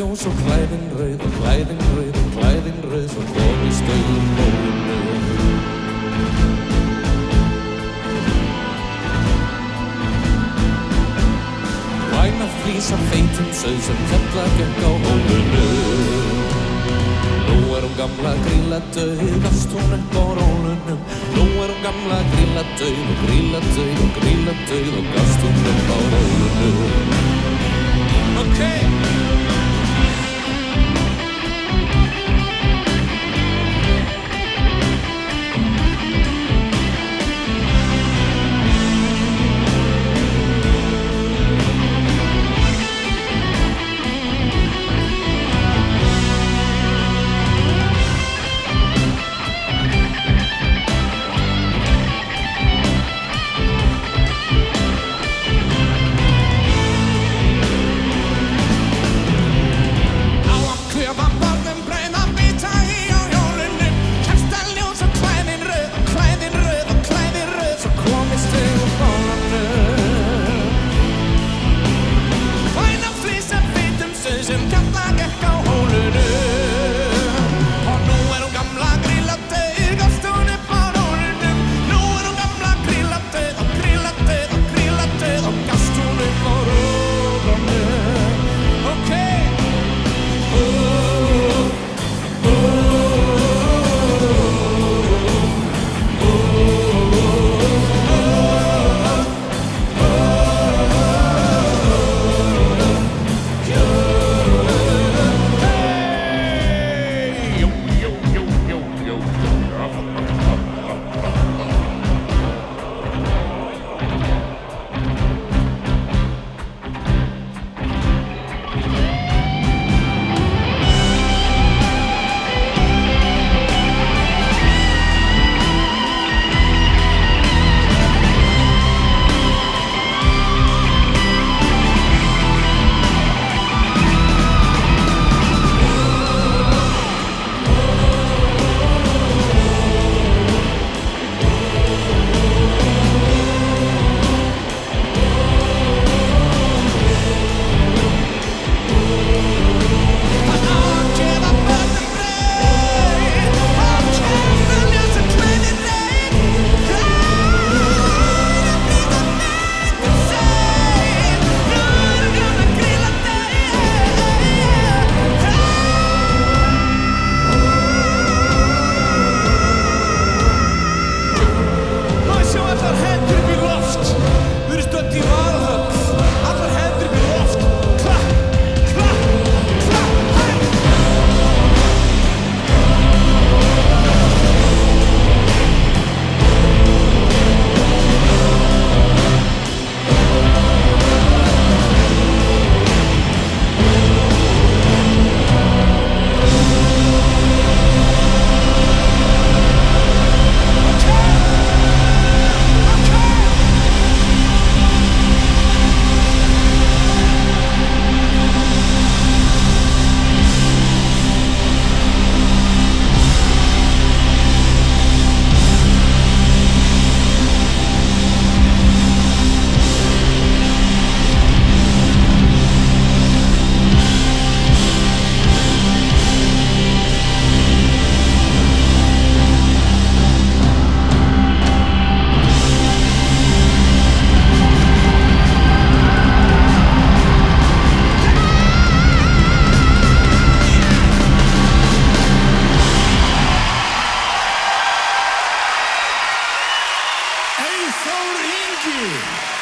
ljós og klæðin rauð og klæðin rauð og klæðin rauð svo komist auðum hólinu. Væna flísa feitum sauð sem fjalla gekk á hólinu. Nú hún gamla grilla dauð, gafst hún upp á rólunum. Nú hún gamla grilla dauð og grilla dauð og grilla dauð og gafst hún upp á rólunum. Okay. Eyþór Ingi.